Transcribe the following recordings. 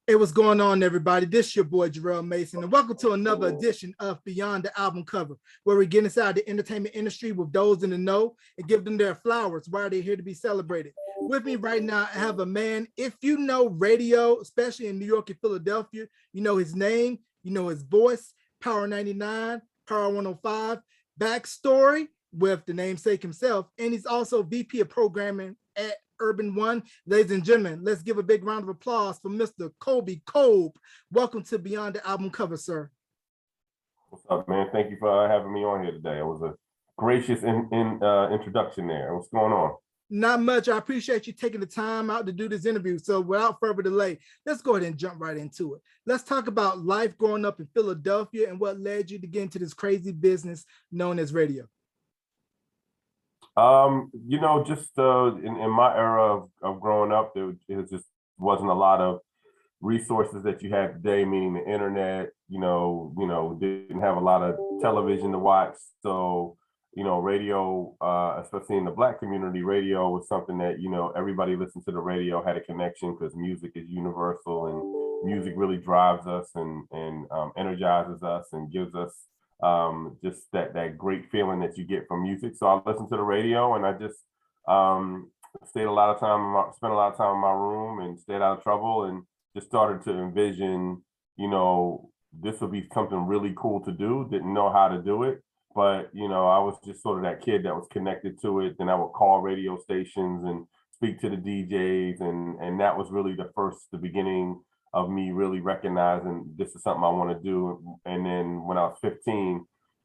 Hey, what's going on, everybody? This is your boy Jarrell Mason, and welcome to another edition of Beyond the Album Cover, where we get inside the entertainment industry with those in the know and give them their flowers while they're here to be celebrated. With me right now, I have a man. If you know radio, especially in New York and Philadelphia, you know his name, you know his voice, Power 99, Power 105, backstory with the namesake himself, and he's also VP of programming at Urban One. Ladies and gentlemen, let's give a big round of applause for Mr. Colby Colb. Welcome to Beyond the Album Cover, sir. What's up, man? Thank you for having me on here today. It was a gracious introduction there. What's going on? Not much. I appreciate you taking the time out to do this interview. So without further delay, let's go ahead and jump right into it. Let's talk about life growing up in Philadelphia and what led you to get into this crazy business known as radio. Just in my era of growing up, it just wasn't a lot of resources that you have today, meaning the internet, didn't have a lot of television to watch. So, radio, especially in the Black community, radio was something that, everybody listened to the radio, had a connection because music is universal and music really drives us and energizes us and gives us just that great feeling that you get from music. So I listened to the radio and I just spent a lot of time in my room and stayed out of trouble and just started to envision, this would be something really cool to do. Didn't know how to do it, but I was just sort of that kid that was connected to it. Then I would call radio stations and speak to the DJs, and that was really the beginning of me really recognizing this is something I want to do. And then when I was 15,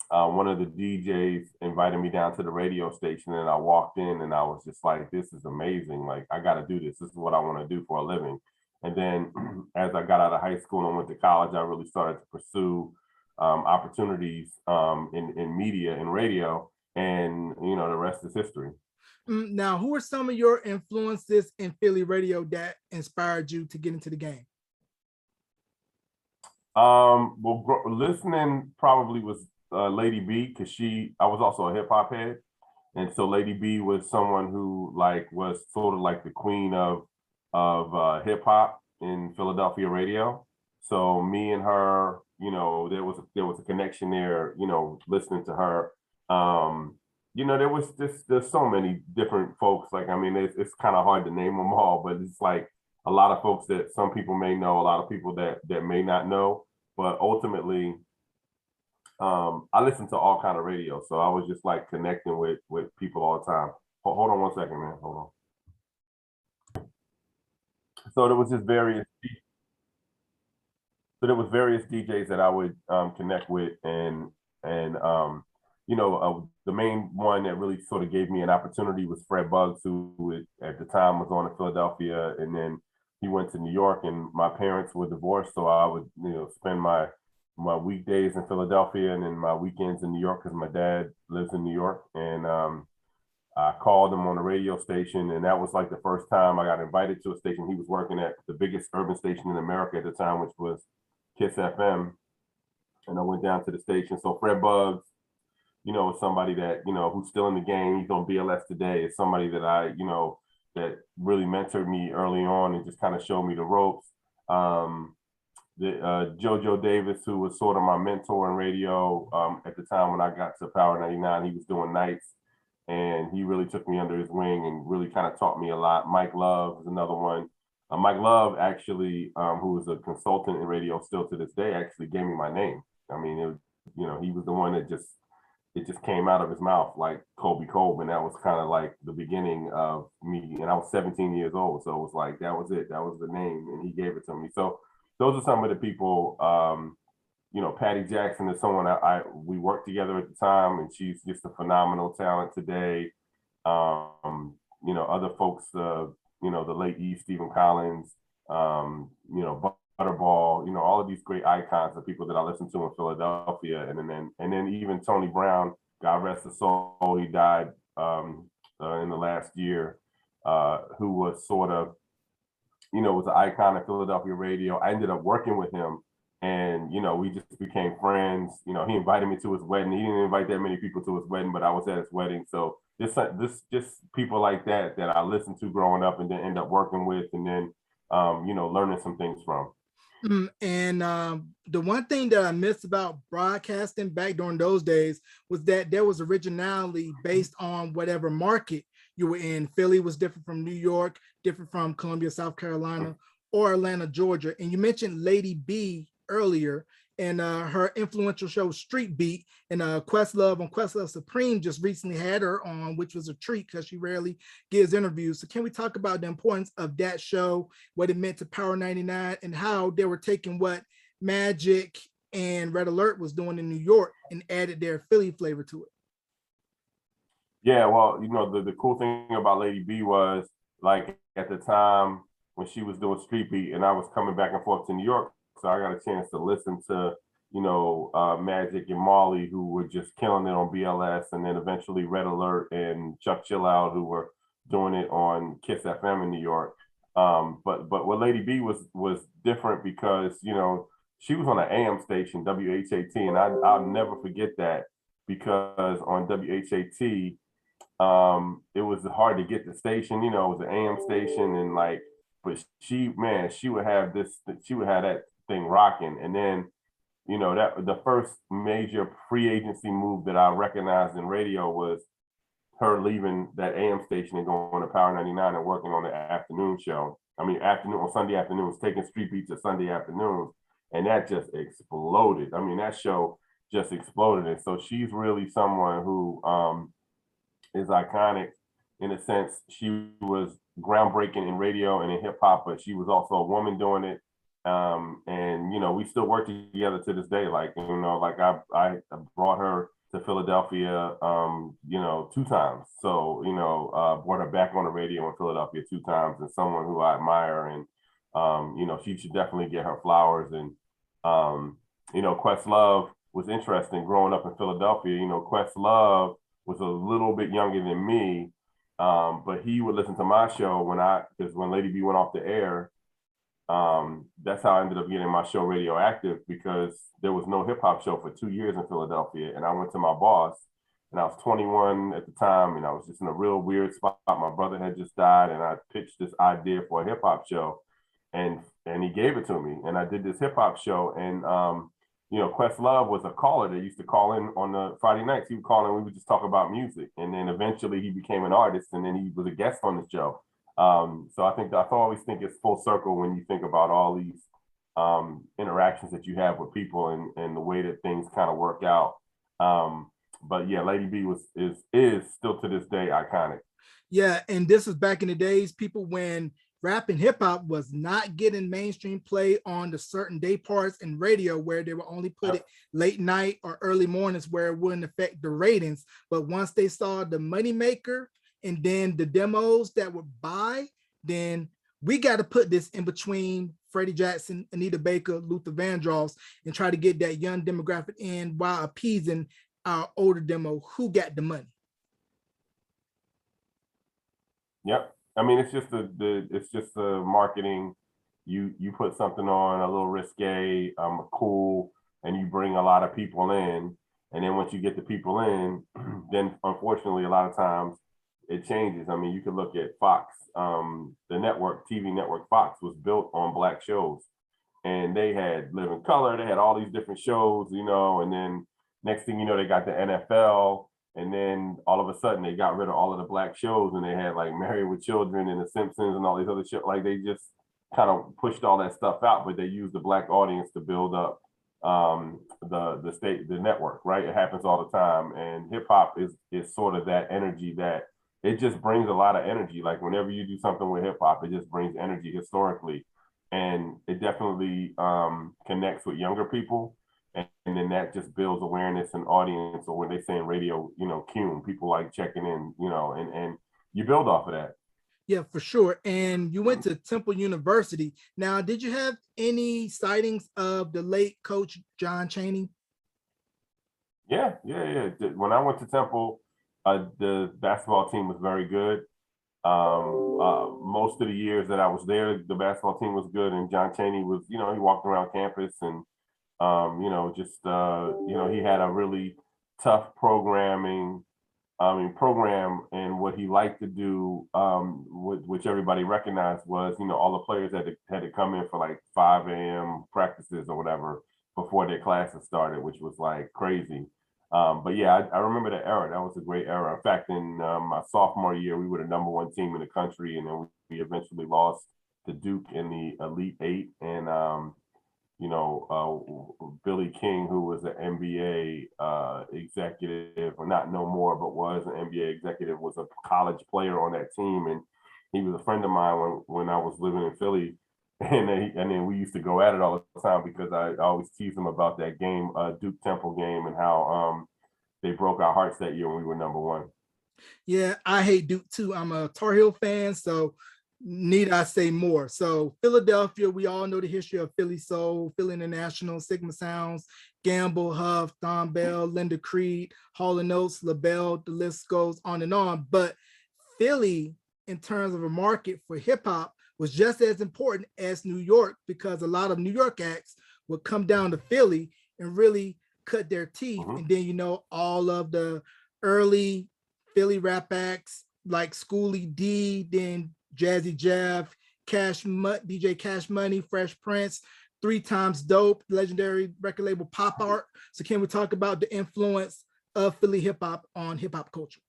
one of the DJs invited me down to the radio station, and I walked in and I was just like, this is amazing. Like, I got to do this. This is what I want to do for a living. And then as I got out of high school and went to college, I really started to pursue opportunities in media and radio, and the rest is history. Now, who are some of your influences in Philly radio that inspired you to get into the game? Listening probably was Lady B, because I was also a hip hop head, and so Lady B was someone who was sort of like the queen of hip hop in Philadelphia radio. So me and her, there was a connection there. Listening to her, there's so many different folks. It's kind of hard to name them all, but it's like a lot of folks that some people may know, a lot of people that may not know. But ultimately, I listen to all kind of radio, so I was just like connecting with people all the time. Hold on one second, man. Hold on. So there was various DJs that I would connect with, and the main one that really sort of gave me an opportunity was Fred Buggs, who at the time was on in Philadelphia, and then he went to New York, and my parents were divorced, so I would spend my weekdays in Philadelphia and then my weekends in New York because my dad lives in New York, and I called him on the radio station, and that was like the first time I got invited to a station. He was working at the biggest urban station in America at the time, which was Kiss FM. And I went down to the station. So Fred Buggs, is somebody that, who's still in the game. He's on BLS today. It's somebody that that really mentored me early on and just kind of showed me the ropes. JoJo Davis, who was sort of my mentor in radio at the time when I got to Power 99, he was doing nights. And he really took me under his wing and really kind of taught me a lot. Mike Love is another one. Mike Love, actually, who is a consultant in radio still to this day, actually gave me my name. I mean, he was the one that it just came out of his mouth like Colby Colb, and that was kind of like the beginning of me. And I was 17 years old, so it was like that was it. That was the name, and he gave it to me. So those are some of the people. Patty Jackson is someone we worked together at the time, and she's just a phenomenal talent today. Other folks, the late E. Stephen Collins, Butterball, all of these great icons of people that I listen to in Philadelphia, and then even Tony Brown, God rest his soul, he died in the last year, who was sort of, was an icon of Philadelphia radio. I ended up working with him. And, we just became friends. He invited me to his wedding. He didn't invite that many people to his wedding, but I was at his wedding. So just people like that I listened to growing up and then end up working with, and then, learning some things from. And the one thing that I missed about broadcasting back during those days was that there was originality based on whatever market you were in. Philly was different from New York, different from Columbia, South Carolina, or Atlanta, Georgia. And you mentioned Lady B earlier, and her influential show Street Beat, and Questlove on Questlove Supreme just recently had her on, which was a treat because she rarely gives interviews. So can we talk about the importance of that show, what it meant to Power 99, and how they were taking what Magic and Red Alert was doing in New York and added their Philly flavor to it? Yeah, well, the cool thing about Lady B was, like, at the time when she was doing Street Beat and I was coming back and forth to New York, so I got a chance to listen to, Magic and Molly, who were just killing it on BLS, and then eventually Red Alert and Chuck Chillout, who were doing it on Kiss FM in New York. But what Lady B was different because, she was on an AM station, WHAT, and I'll never forget that, because on WHAT, it was hard to get the station, it was an AM station, and like, but she would have that thing rocking. And then, that the first major free agency move that I recognized in radio was her leaving that AM station and going to Power 99 and working on the afternoon show. On Sunday afternoons, taking Street Beats to Sunday afternoons. And that just exploded. That show just exploded. And so she's really someone who is iconic in a sense. She was groundbreaking in radio and in hip hop, but she was also a woman doing it. And we still work together to this day. Like, I brought her to Philadelphia, 2 times. So, brought her back on the radio in Philadelphia 2 times, and someone who I admire. And, she should definitely get her flowers. And, Questlove was interesting growing up in Philadelphia. Questlove was a little bit younger than me, but he would listen to my show because when Lady B went off the air, that's how I ended up getting my show Radioactive, because there was no hip hop show for 2 years in Philadelphia. And I went to my boss, and I was 21 at the time, and I was just in a real weird spot. My brother had just died, and I pitched this idea for a hip hop show, and he gave it to me, and I did this hip hop show. And Questlove was a caller that used to call in on the Friday nights. He would call in, we would just talk about music, and then eventually he became an artist, and then he was a guest on the show. So I always think it's full circle when you think about all these interactions that you have with people, and the way that things kind of work out. But yeah, Lady B is still to this day iconic. Yeah, and this was back in the days, people, when rap and hip hop was not getting mainstream play on the certain day parts in radio, where they would only put it late night or early mornings where it wouldn't affect the ratings. But once they saw the moneymaker and then the demos that would buy, then we got to put this in between Freddie Jackson, Anita Baker, Luther Vandross, and try to get that young demographic in while appeasing our older demo who got the money. Yep. It's just the marketing. You put something on a little risque, cool, and you bring a lot of people in. And then once you get the people in, then unfortunately a lot of times it changes. You could look at Fox. The network, TV network Fox, was built on Black shows, and they had Living Color. They had all these different shows, and then next thing you know, they got the NFL. And then all of a sudden they got rid of all of the Black shows, and they had like Married with Children and The Simpsons and all these other shit. Like, they just kind of pushed all that stuff out, but they used the Black audience to build up the network, right? It happens all the time. And hip hop is sort of that energy, that it just brings a lot of energy. Like, whenever you do something with hip hop, it just brings energy historically. And it definitely connects with younger people. And then that just builds awareness and audience. Or when they say in radio, cume, people like checking in, and you build off of that. Yeah, for sure. And you went to Temple University. Now, did you have any sightings of the late coach John Chaney? Yeah. When I went to Temple, the basketball team was very good. Most of the years that I was there, the basketball team was good, and John Chaney was, he walked around campus, and he had a really tough programming program, and what he liked to do, which everybody recognized, was, all the players had to come in for like 5 a.m. practices or whatever before their classes started, which was like crazy. But yeah, I remember that era. That was a great era. In fact, in my sophomore year, we were the #1 team in the country, and then we eventually lost to Duke in the Elite Eight. And Billy King, who was an NBA executive, or not no more, but was an NBA executive, was a college player on that team, and he was a friend of mine when I was living in Philly. And then we used to go at it all the time, because I always tease him about that game, Duke Temple game, and how they broke our hearts that year when we were #1. Yeah, I hate Duke too. I'm a Tar Heel fan, so need I say more? So Philadelphia, we all know the history of Philly Soul, Philly International, Sigma Sounds, Gamble, Huff, Don Bell, Linda Creed, Hall & Oates, LaBelle, the list goes on and on. But Philly, in terms of a market for hip hop, was just as important as New York, because a lot of New York acts would come down to Philly and really cut their teeth. Mm-hmm. And then, all of the early Philly rap acts like Schoolie D, then Jazzy Jeff, DJ Cash Money, Fresh Prince, 3 Times Dope, legendary record label Pop Art. So can we talk about the influence of Philly hip hop on hip hop culture?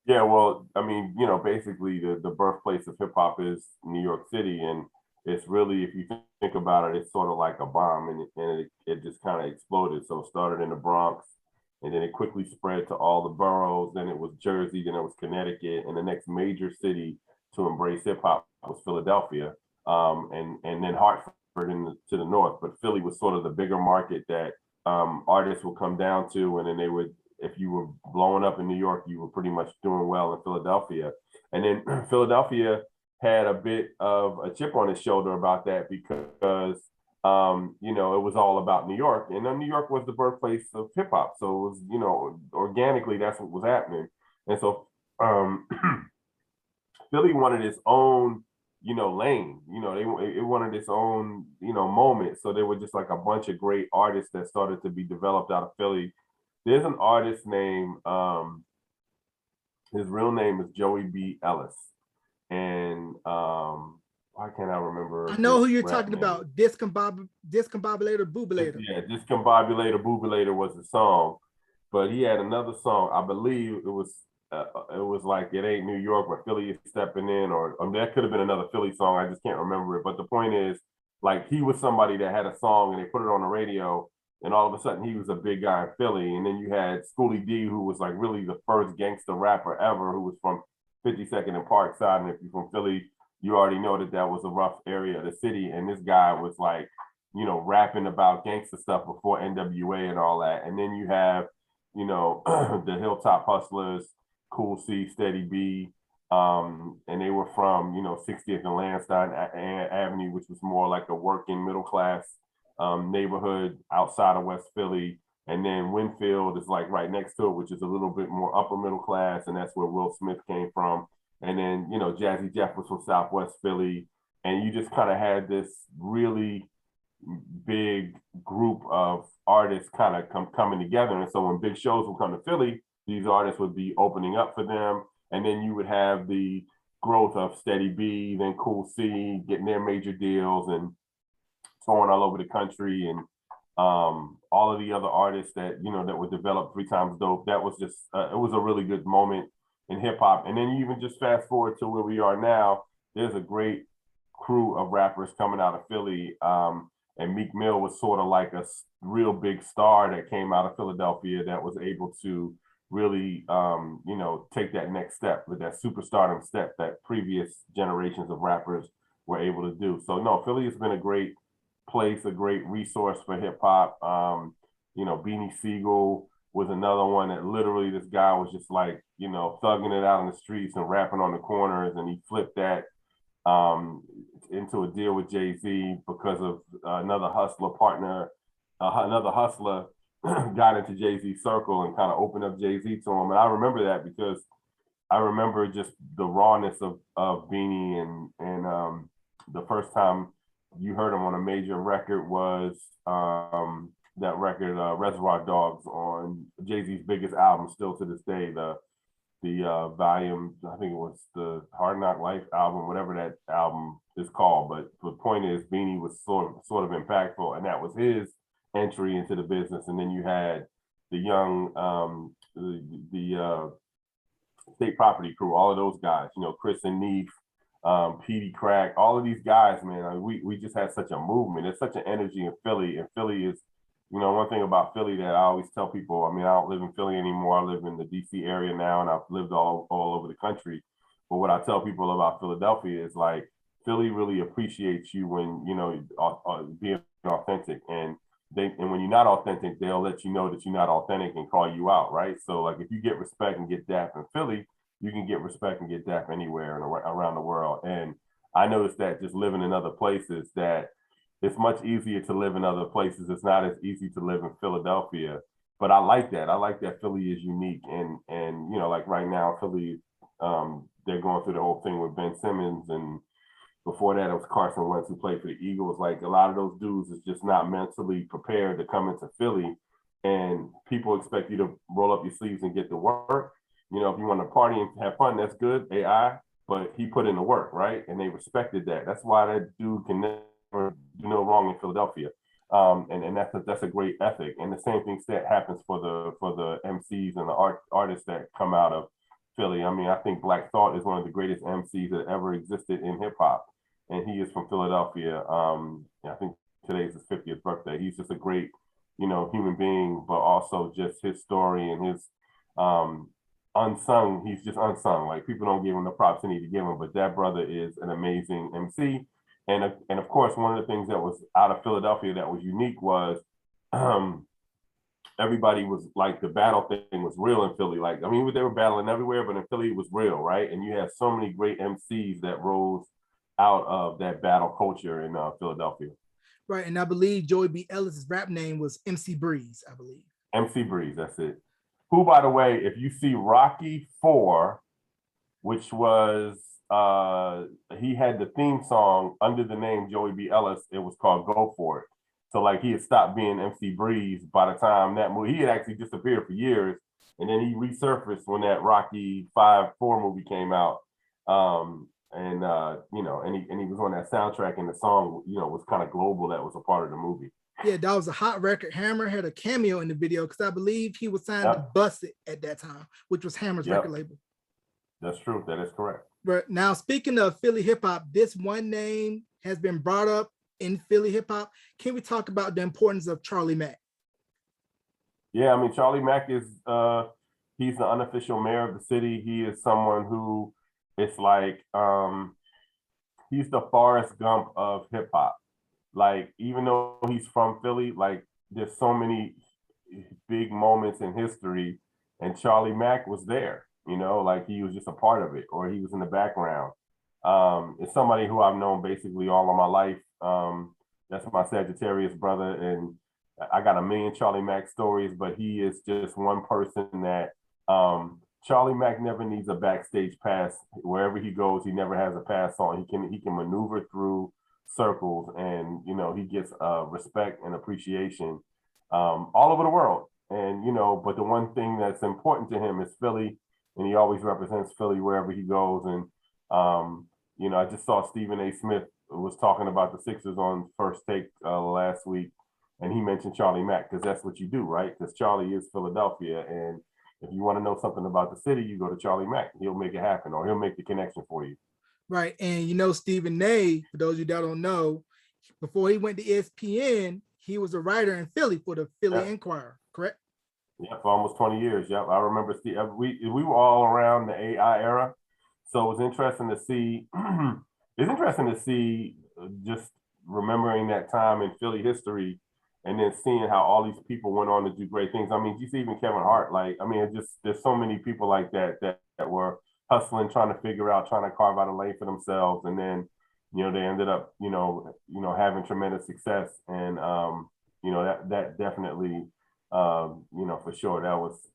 Yeah, well, I mean, basically the birthplace of hip hop is New York City, and it's really, if you think about it, it's sort of like a bomb, and it just kind of exploded. So it started in the Bronx, and then it quickly spread to all the boroughs. Then it was Jersey, then it was Connecticut, and the next major city to embrace hip hop was Philadelphia, and then Hartford to the north. But Philly was sort of the bigger market that artists would come down to, and then they would, if you were blowing up in New York, you were pretty much doing well in Philadelphia. And then Philadelphia had a bit of a chip on its shoulder about that, because it was all about New York, and then New York was the birthplace of hip hop. So it was, organically, that's what was happening. And so Philly wanted its own, lane. It wanted its own, moment. So there were just like a bunch of great artists that started to be developed out of Philly. There's an artist named, his real name is Joey B. Ellis, and why can't I remember? I know who you're rap talking name? about. Discombobulator, Boobulator. Yeah, Discombobulator, Boobulator was the song, but he had another song. I believe it was like It Ain't New York, but Philly is stepping in, or that could have been another Philly song. I just can't remember it. But the point is, like, he was somebody that had a song and they put it on the radio, and all of a sudden he was a big guy in Philly. And then you had Schoolie D, who was like really the first gangster rapper ever, who was from 52nd and Parkside. And if you're from Philly, you already know that was a rough area of the city. And this guy was like, rapping about gangster stuff before NWA and all that. And then you have, the Hilltop Hustlers, Cool C, Steady B, and they were from 60th and Lansdowne Avenue, which was more like a working middle class neighborhood outside of West Philly. And then Winfield is like right next to it, which is a little bit more upper middle class, and that's where Will Smith came from. And then Jazzy Jeff was from Southwest Philly, and you just kind of had this really big group of artists kind of coming together. And so when big shows would come to Philly, these artists would be opening up for them. And then you would have the growth of Steady B, then Cool C, getting their major deals and touring all over the country. And all of the other artists that, that were developed, 3 Times Dope. That was just, it was a really good moment in hip hop. And then you even just fast forward to where we are now, there's a great crew of rappers coming out of Philly. And Meek Mill was sort of like a real big star that came out of Philadelphia that was able to really, take that next step, with that superstardom step that previous generations of rappers were able to do. So no, Philly has been a great place, a great resource for hip hop. Beanie Siegel was another one that literally this guy was just like, thugging it out in the streets and rapping on the corners, and he flipped that into a deal with Jay-Z because of another hustler partner, another hustler got into Jay-Z's circle and kind of opened up Jay-Z to him. And I remember that because I remember just the rawness of Beanie, and the first time you heard him on a major record was that record, Reservoir Dogs, on Jay-Z's biggest album still to this day. The volume, I think it was the Hard Knock Life album, whatever that album is called. But the point is, Beanie was sort of impactful, and that was his entry into the business. And then you had the young, the State Property Crew, all of those guys, you know, Chris and Neef, Petey Crack, all of these guys, man. I mean, we just had such a movement. There's such an energy in Philly, and Philly is, you know, one thing about Philly that I always tell people. I mean, I don't live in Philly anymore. I live in the DC area now, and I've lived all over the country. But what I tell people about Philadelphia is, like, Philly really appreciates you when, you know, being authentic, and when you're not authentic, they'll let you know that you're not authentic and call you out, right? So, like, if you get respect and get dap in Philly, you can get respect and get dap anywhere and around the world. And I noticed that just living in other places, that it's much easier to live in other places. It's not as easy to live in Philadelphia, but I like that. I like that Philly is unique, and you know, like right now, Philly, they're going through the whole thing with Ben Simmons, and before that, it was Carson Wentz, who played for the Eagles. Like, a lot of those dudes is just not mentally prepared to come into Philly, and people expect you to roll up your sleeves and get to work. You know, if you want to party and have fun, that's good, AI, but he put in the work, right? And they respected that. That's why that dude can never do no wrong in Philadelphia. And that's a great ethic. And the same thing happens for the MCs and the artists that come out of Philly. I mean, I think Black Thought is one of the greatest MCs that ever existed in hip hop, and he is from Philadelphia. I think today's his 50th birthday. He's just a great, you know, human being, but also just his story and his unsung. He's just unsung. Like, people don't give him the props they need to give him, but that brother is an amazing MC. And of course, one of the things that was out of Philadelphia that was unique was everybody was like, the battle thing was real in Philly. Like, I mean, they were battling everywhere, but in Philly it was real, right? And you had so many great MCs that rose out of that battle culture in Philadelphia. Right, and I believe Joey B. Ellis's rap name was MC Breeze, I believe. MC Breeze, that's it. Who, by the way, if you see Rocky IV, which was, he had the theme song under the name Joey B. Ellis, it was called Go For It. So, like, he had stopped being MC Breeze by the time that movie. He had actually disappeared for years, and then he resurfaced when that Rocky 4 movie came out. You know, and he was on that soundtrack, and the song, you know, was kind of global. That was a part of the movie. Yeah, that was a hot record. Hammer had a cameo in the video because I believe he was signed to Bust It at that time, which was Hammer's record label. That's true. That is correct. But now, speaking of Philly hip hop, this one name has been brought up in Philly hip hop. Can we talk about the importance of Charlie Mack? Yeah, I mean, Charlie Mack is he's the unofficial mayor of the city. He is someone who, it's like, he's the Forrest Gump of hip hop. Like, even though he's from Philly, like, there's so many big moments in history, and Charlie Mack was there, you know, like, he was just a part of it, or he was in the background. It's somebody who I've known basically all of my life. That's my Sagittarius brother, and I got a million Charlie Mack stories, but he is just one person that Charlie Mack never needs a backstage pass. Wherever he goes, he never has a pass on. He can maneuver through circles, and, you know, he gets respect and appreciation all over the world. And, you know, but the one thing that's important to him is Philly, and he always represents Philly wherever he goes. And you know, I just saw Stephen A. Smith was talking about the Sixers on First Take last week, and he mentioned Charlie Mack, because that's what you do, right? Because Charlie is Philadelphia, and if you want to know something about the city, you go to Charlie Mack. He'll make it happen, or he'll make the connection for you. Right. And, you know, Stephen A., for those of you that don't know, before he went to ESPN, he was a writer in Philly for the Philly Inquirer, correct? Yeah, for almost 20 years. Yep. I remember we were all around the AI era. So it was interesting to see, just remembering that time in Philly history, and then seeing how all these people went on to do great things. I mean, you see even Kevin Hart, like, I mean, there's so many people like that were hustling, trying to figure out, trying to carve out a lane for themselves. And then, you know, they ended up, you know, having tremendous success. And, you know, that definitely, you know, for sure,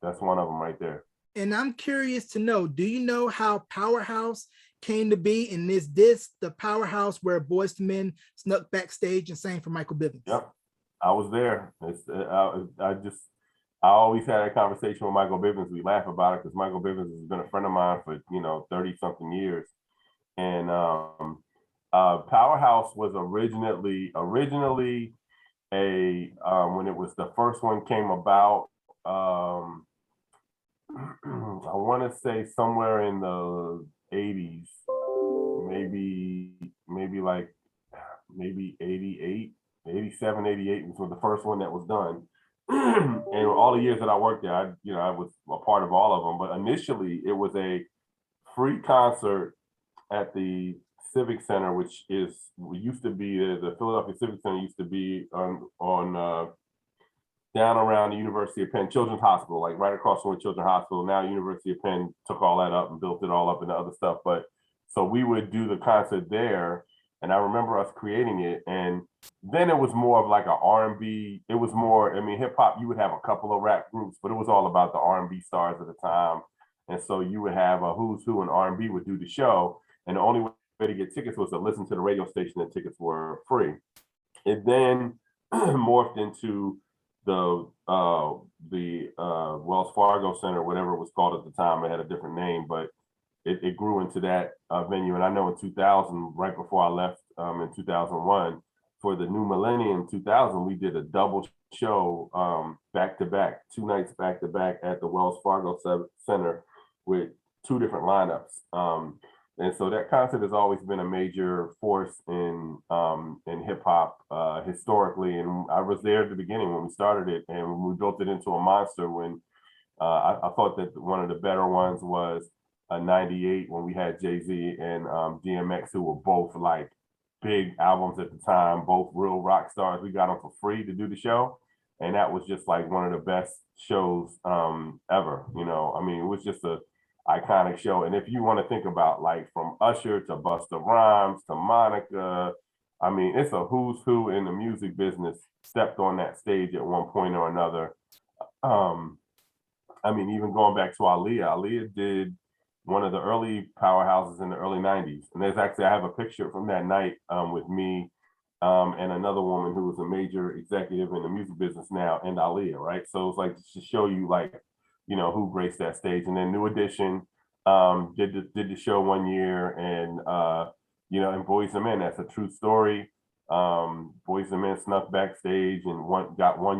that's one of them right there. And I'm curious to know, do you know how Powerhouse came to be? And is this the Powerhouse where Boyz II Men snuck backstage and sang for Michael Bivins? Yep. I was there. I always had a conversation with Michael Bivins. We laugh about it because Michael Bivins has been a friend of mine for 30 something years. And Powerhouse was originally a when it was the first one came about. I want to say somewhere in the 80s, maybe 88, 87, 88 was the first one that was done. And all the years that I worked there, I was a part of all of them. But initially, it was a free concert at the Civic Center, which used to be the Philadelphia Civic Center used to be on down around the University of Penn Children's Hospital, like right across from the Children's Hospital. Now University of Penn took all that up and built it all up into other stuff. But so we would do the concert there, and I remember us creating it. And then it was more of like a R&B. It was more, I mean, hip hop. You would have a couple of rap groups, but it was all about the R&B stars at the time. And so you would have a who's who in R&B would do the show, and the only way to get tickets was to listen to the radio station, and tickets were free. It then morphed into the Wells Fargo Center, whatever it was called at the time. It had a different name, but it grew into that venue. And I know in 2000, right before I left in 2001, for the new millennium 2000, we did a double show back to back, 2 nights back to back at the Wells Fargo Center with 2 different lineups. And so that concert has always been a major force in hip hop historically. And I was there at the beginning when we started it, and we built it into a monster. When I thought that one of the better ones was '98 when we had Jay-Z and DMX, who were both like big albums at the time, both real rock stars. We got them for free to do the show, and that was just like one of the best shows ever. I mean, it was just a iconic show. And if you want to think about like from Usher to Busta Rhymes to Monica, I mean, it's a who's who in the music business stepped on that stage at one point or another. I mean, even going back to Aaliyah did one of the early powerhouses in the early 90s. And I have a picture from that night with me and another woman who was a major executive in the music business now, and Aaliyah, right? So it's like to show you like, who graced that stage. And then New Edition did the show one year, and and Boyz II Men, that's a true story. Boyz II Men snuck backstage and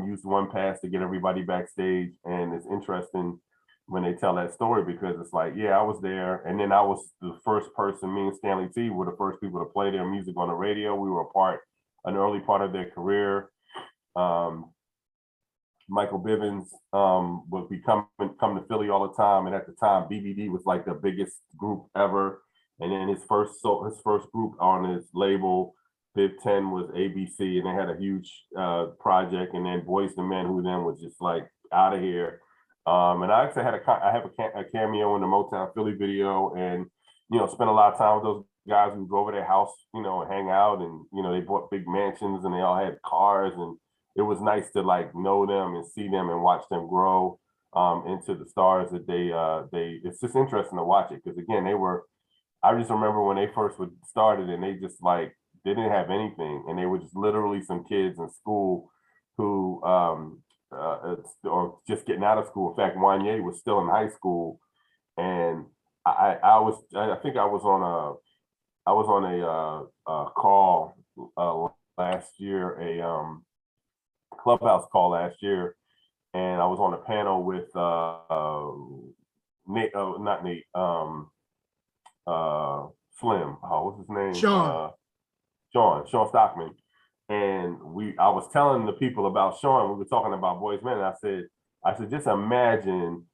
used one pass to get everybody backstage. And it's interesting when they tell that story, because it's like, yeah, I was there, and then I was the first person. Me and Stanley T were the first people to play their music on the radio. We were an early part of their career. Michael Bivins would come to Philly all the time, and at the time, BBD was like the biggest group ever. And then his first group on his label, Biv 10, was ABC, and they had a huge project. And then Boyz II Men, who then was just like out of here. And I actually I have a cameo in the Motown Philly video, and spent a lot of time with those guys. Who would go over their house, and hang out, and they bought big mansions, and they all had cars, and it was nice to like know them and see them and watch them grow into the stars that they. It's just interesting to watch it, because again, I just remember when they first started, and they just like they didn't have anything, and they were just literally some kids in school who or just getting out of school. In fact, Wanye was still in high school, and I think I was on a call last year, a Clubhouse call last year, and I was on a panel with Nate, not Nate, Slim. What's his name? Sean Stockman. And I was telling the people about Sean. We were talking about Boyz II Men, and I said, just imagine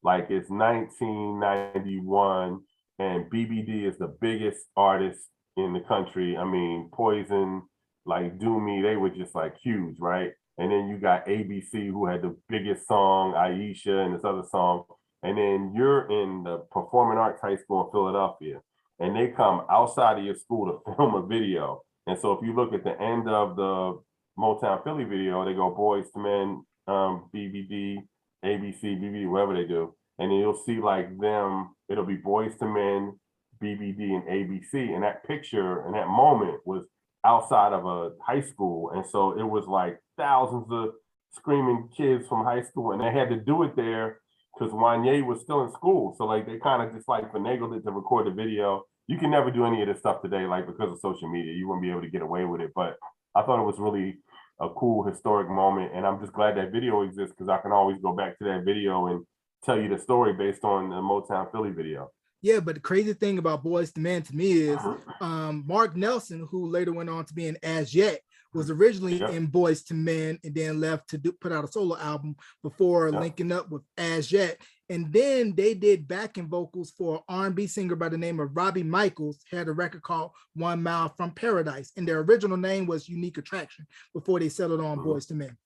like it's 1991 and BBD is the biggest artist in the country. I mean, Poison, like Do Me, they were just like huge, right? And then you got ABC, who had the biggest song, Aisha, and this other song. And then you're in the Performing Arts High School in Philadelphia, and they come outside of your school to film a video. And so if you look at the end of the Motown Philly video, they go Boyz II Men, BBD, ABC, BBD, whatever they do. And then you'll see like them, it'll be Boyz II Men, BBD, and ABC. And that picture and that moment was outside of a high school. And so it was like thousands of screaming kids from high school, and they had to do it there because Wanye was still in school. So like they kind of just like finagled it to record the video. You can never do any of this stuff today, like because of social media, you wouldn't be able to get away with it. But I thought it was really a cool historic moment, and I'm just glad that video exists because I can always go back to that video and tell you the story based on the Motown Philly video. Yeah, but the crazy thing about Boys to Men to me is Mark Nelson, who later went on to be in As Yet, was originally in Boys to Men and then left to put out a solo album before linking up with As Yet. And then they did backing vocals for an R&B singer by the name of Robbie Michaels, had a record called 1 Mile from Paradise. And their original name was Unique Attraction before they settled on Boys to Men.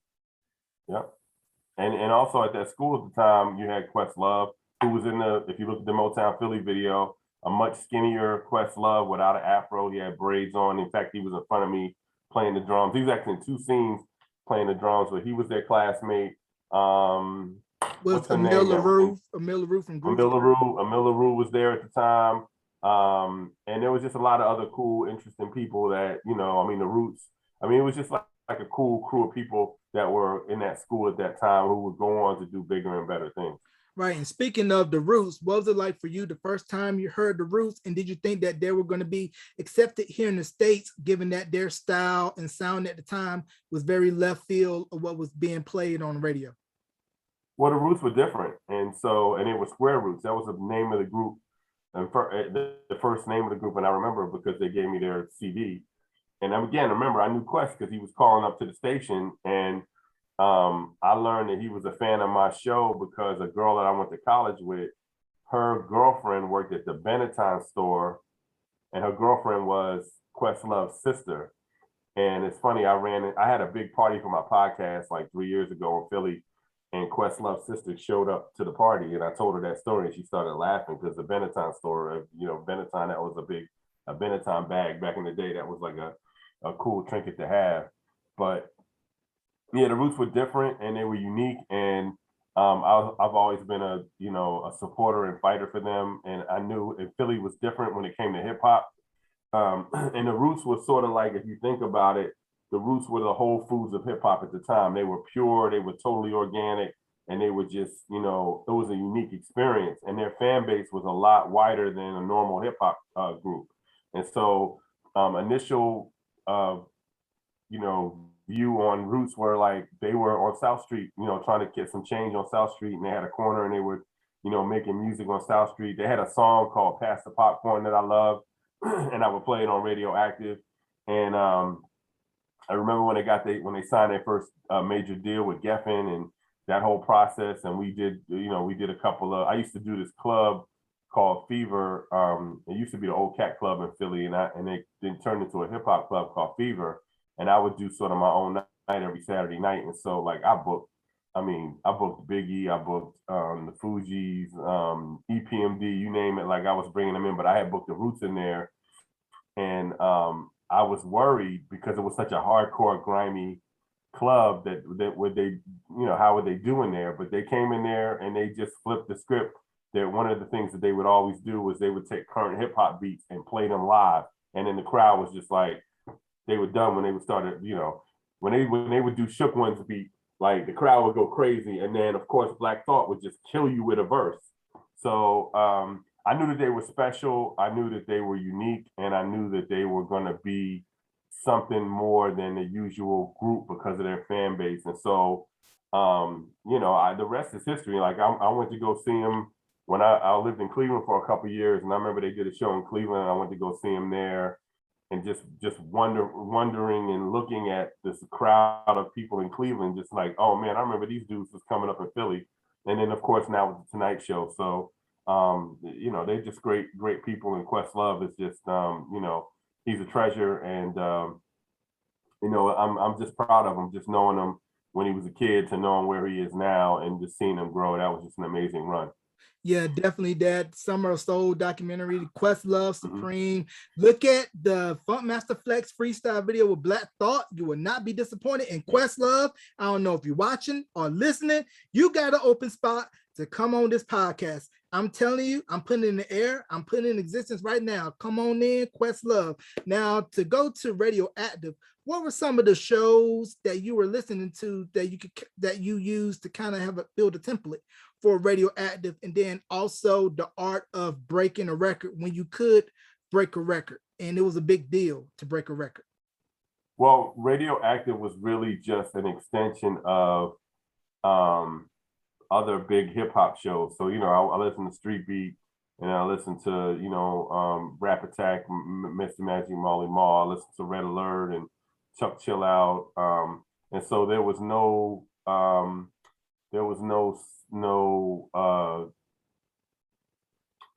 Yep. And also at that school at the time, you had Questlove, who was in the, if you look at the Motown Philly video, a much skinnier Questlove without an afro. He had braids on. In fact, he was in front of me playing the drums. He was actually in 2 scenes playing the drums, but he was their classmate. Was Emile LaRue from Group? Emile LaRue was there at the time. And there was just a lot of other cool, interesting people that, you know, I mean, the Roots. I mean, it was just like a cool crew of people that were in that school at that time who would go on to do bigger and better things. Right. And speaking of the Roots, what was it like for you the first time you heard the Roots? And did you think that they were going to be accepted here in the States, given that their style and sound at the time was very left field of what was being played on the radio? Well, the Roots were different. And it was Square Roots. That was the name of the group, and the first name of the group. And I remember because they gave me their CD. And again, remember, I knew Quest because he was calling up to the station, and I learned that he was a fan of my show because a girl that I went to college with, her girlfriend worked at the Benetton store, and her girlfriend was Questlove's sister. And it's funny, I had a big party for my podcast like 3 years ago in Philly, and Questlove's sister showed up to the party, and I told her that story, and she started laughing because the Benetton store, you know, Benetton, that was a Benetton bag back in the day. That was like a cool trinket to have. But yeah, the Roots were different and they were unique, and I've always been a supporter and fighter for them. And I knew if Philly was different when it came to hip hop. And the Roots was sort of like, if you think about it, the Roots were the Whole Foods of hip hop at the time. They were pure, they were totally organic, and they were just, you know, it was a unique experience. And their fan base was a lot wider than a normal hip hop group. And so initial, view on Roots were like they were on South Street, you know, trying to get some change on South Street, and they had a corner and they were, you know, making music on South Street. They had a song called Pass the Popcorn that I loved, and I would play it on Radioactive. And I remember when they signed their first major deal with Geffen and that whole process. And we did a couple of, I used to do this club called Fever. It used to be the Old Cat Club in Philly, and they then turned into a hip hop club called Fever. And I would do sort of my own night every Saturday night. And so like I booked Biggie, I booked the Fugees, EPMD, you name it, like I was bringing them in, but I had booked the Roots in there. And I was worried because it was such a hardcore, grimy club that would they, you know, how would they do in there? But they came in there and they just flipped the script. That one of the things that they would always do was they would take current hip hop beats and play them live. And then the crowd was just like, they were done when they would start, you know, when they would do Shook One's beat, like the crowd would go crazy. And then of course, Black Thought would just kill you with a verse. So I knew that they were special. I knew that they were unique, and I knew that they were going to be something more than the usual group because of their fan base. And so, the rest is history. Like I went to go see them when I lived in Cleveland for a couple of years, and I remember they did a show in Cleveland, and I went to go see them there. And just wondering and looking at this crowd of people in Cleveland, just like, oh man, I remember these dudes was coming up in Philly. And then of course now with the Tonight Show. So they're just great people, and Questlove is just he's a treasure, and I'm just proud of him, just knowing him when he was a kid to knowing where he is now and just seeing him grow. That was just an amazing run. Yeah, definitely that Summer of Soul documentary, Questlove Supreme. Look at the Funkmaster Flex freestyle video with Black Thought. You will not be disappointed. And Questlove, I don't know if you're watching or listening, you got an open spot to come on this podcast. I'm telling you, I'm putting it in the air. I'm putting it in existence right now. Come on in, Questlove. Now, to go to Radioactive, what were some of the shows that you were listening to that you used to kind of build a template for Radioactive, and then also the art of breaking a record when you could break a record, and it was a big deal to break a record? Well, Radioactive was really just an extension of other big hip hop shows. So, I listen to Street Beat, and I listen to, Rap Attack, Mr. Magic Molly Mall. I listen to Red Alert and Chuck Chill Out. And so there was no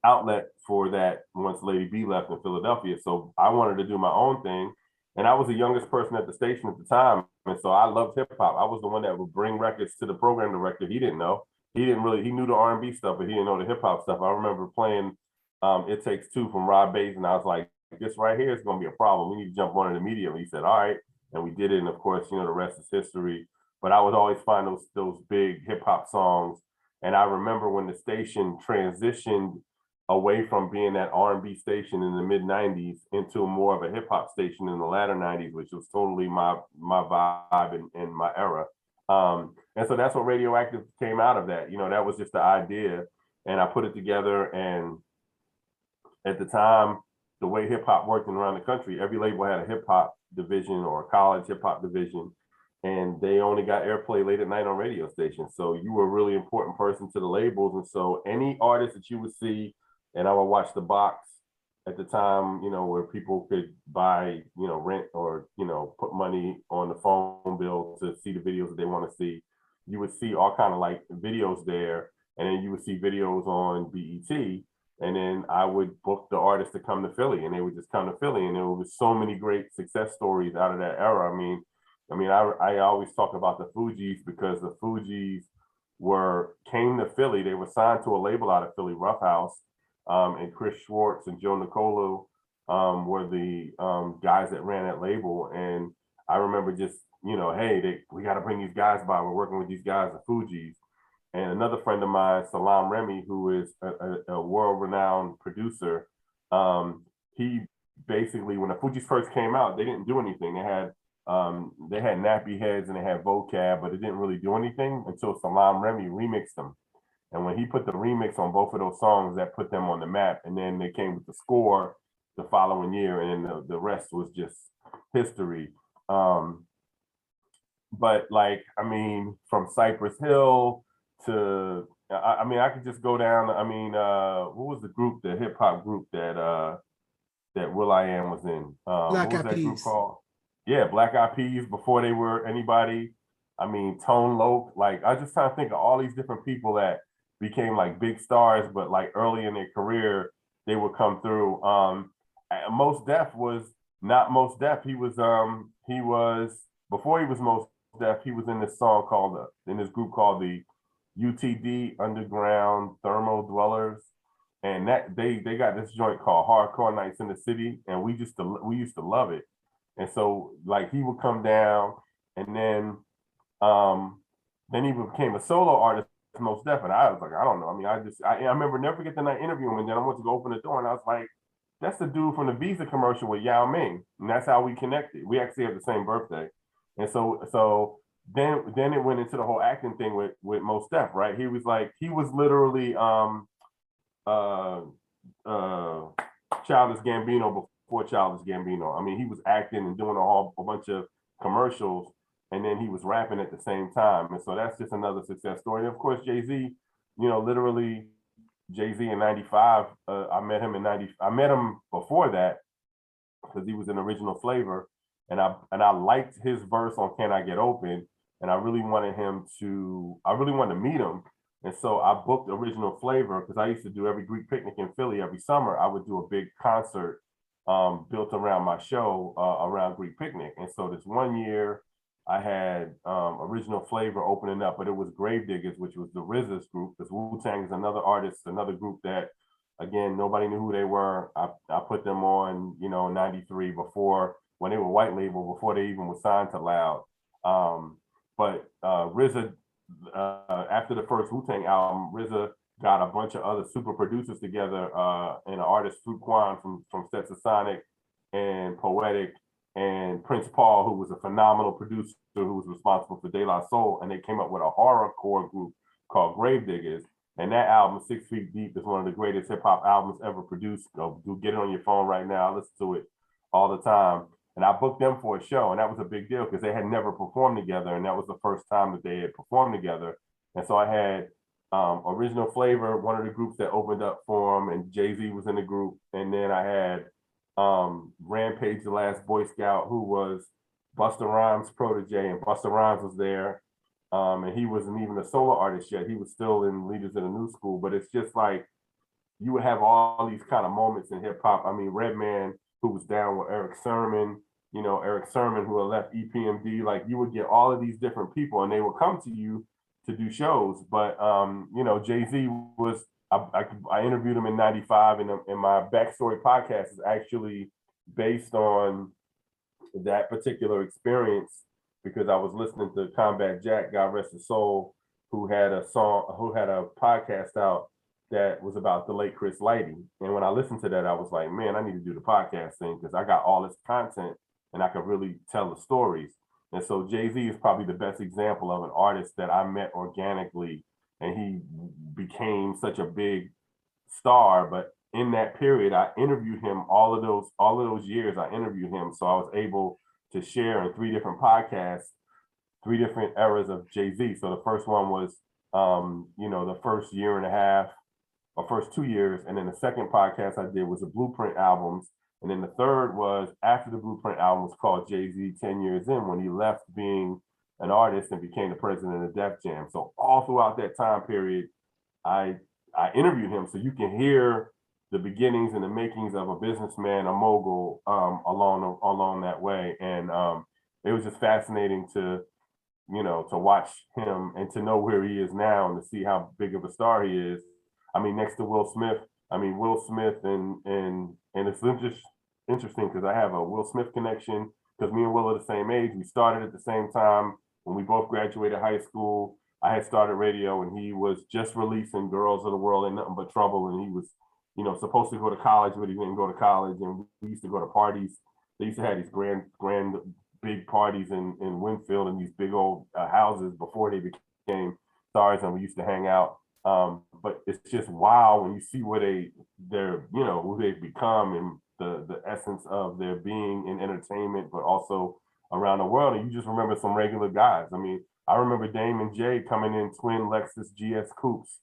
outlet for that once Lady B left in Philadelphia. So I wanted to do my own thing. And I was the youngest person at the station at the time. And so I loved hip hop. I was the one that would bring records to the program director. He didn't know. He knew the R&B stuff, but he didn't know the hip hop stuff. I remember playing It Takes Two from Rod Bass, and I was like, this right here is going to be a problem. We need to jump on it immediately. He said, all right. And we did it. And of course, the rest is history. But I would always find those big hip hop songs. And I remember when the station transitioned away from being that R&B station in the mid 90s into more of a hip hop station in the latter 90s, which was totally my vibe and my era. And so that's what Radioactive came out of that. That was just the idea, and I put it together. And at the time, the way hip hop worked around the country, every label had a hip hop division or a college hip hop division, and they only got airplay late at night on radio stations. So you were a really important person to the labels. And so any artist that you would see, and I would watch the box at the time, where people could buy, rent or, put money on the phone bill to see the videos that they want to see. You would see all kind of like videos there, and then you would see videos on BET. And then I would book the artist to come to Philly, and they would just come to Philly. And there was so many great success stories out of that era. I always talk about the Fugees, because the Fugees came to Philly. They were signed to a label out of Philly, Rough House. And Chris Schwartz and Joe Nicolo were the guys that ran that label. And I remember just, hey, we got to bring these guys by. We're working with these guys, the Fugees. And another friend of mine, Salam Remy, who is a world-renowned producer, he basically, when the Fugees first came out, they didn't do anything. They had nappy heads and they had vocab, but it didn't really do anything until Salam Remy remixed them. And when he put the remix on both of those songs, that put them on the map. And then they came with the score the following year, and then the rest was just history. But from Cypress Hill to, I could just go down. What was the group, the hip hop group that will.i.am was in? Black Eyed Peas. Group called? Yeah, Black Eyed Peas, before they were anybody. Tone Loc. I just trying to think of all these different people that became like big stars, but like early in their career, they would come through. Mos Def was not Mos Def. He was before he was Mos Def, he was in this group called the UTD, Underground Thermal Dwellers. And that they got this joint called Hardcore Nights in the City, and we used to love it. And so he would come down, and then he became a solo artist, Mos Def, and I was like, I don't know. I remember never forget the night interview him, and then I went to go open the door, and I was like, that's the dude from the Visa commercial with Yao Ming, and that's how we connected. We actually have the same birthday, and so then it went into the whole acting thing with Mos Def, right? He was literally Childish Gambino before Childish Gambino. He was acting and doing a bunch of commercials, and then he was rapping at the same time. And so that's just another success story. And of course, Jay-Z, literally Jay-Z in 95, I met him before that because he was an Original Flavor. And I liked his verse on Can I Get Open? And I really wanted to meet him. And so I booked Original Flavor because I used to do every Greek picnic in Philly every summer. I would do a big concert built around my show around Greek picnic. And so this one year, I had Original Flavor opening up, but it was Gravediggers, which was the RZA's group, because Wu-Tang is another artist, another group that, again, nobody knew who they were. I put them on, in 93 when they were white label, before they even were signed to Loud. But RZA after the first Wu-Tang album, RZA got a bunch of other super producers together, and an artist, Fuquan from Sonic and Poetic, and Prince Paul, who was a phenomenal producer who was responsible for De La Soul, and they came up with a horrorcore group called Gravediggers. And that album, 6 Feet Deep, is one of the greatest hip hop albums ever produced. Go get it on your phone right now. I listen to it all the time. And I booked them for a show, and that was a big deal because they had never performed together, and that was the first time that they had performed together. And so I had Original Flavor, one of the groups that opened up for them, and Jay-Z was in the group. And then I had Rampage, the Last Boy Scout, who was Busta Rhymes' protege, and Busta Rhymes was there. And he wasn't even a solo artist yet. He was still in Leaders of the New School. But it's just like you would have all these kind of moments in hip hop. I mean, Redman, who was down with Eric Sermon, Eric Sermon, who had left EPMD, like you would get all of these different people and they would come to you to do shows. But, Jay-Z was, I interviewed him in 95, and my Backstory podcast is actually based on that particular experience because I was listening to Combat Jack, God rest his soul, who had a podcast out that was about the late Chris Lighty. And when I listened to that, I was like, man, I need to do the podcast thing because I got all this content and I could really tell the stories. And so Jay-Z is probably the best example of an artist that I met organically, and he became such a big star. But in that period, I interviewed him all of those years. I interviewed him, so I was able to share in 3 different podcasts, 3 different eras of Jay-Z. So the first one was, the first year and a half, or first 2 years, and then the second podcast I did was the Blueprint albums. And then the third was after the Blueprint album was called Jay-Z 10 Years In, when he left being an artist and became the president of Def Jam. So all throughout that time period, I interviewed him, so you can hear the beginnings and the makings of a businessman, a mogul, along that way. And it was just fascinating to watch him and to know where he is now and to see how big of a star he is. I mean, next to Will Smith, and it's just interesting because I have a Will Smith connection because me and Will are the same age. We started at the same time when we both graduated high school. I had started radio and he was just releasing Girls of the World and Nothing But Trouble. And he was, supposed to go to college, but he didn't go to college. And we used to go to parties. They used to have these grand big parties in Winfield and these big old houses before they became stars, and we used to hang out. But it's just wow when you see they're who they've become and the essence of their being in entertainment, but also around the world. And you just remember some regular guys. I mean, I remember Dame and Jay coming in twin Lexus GS coupes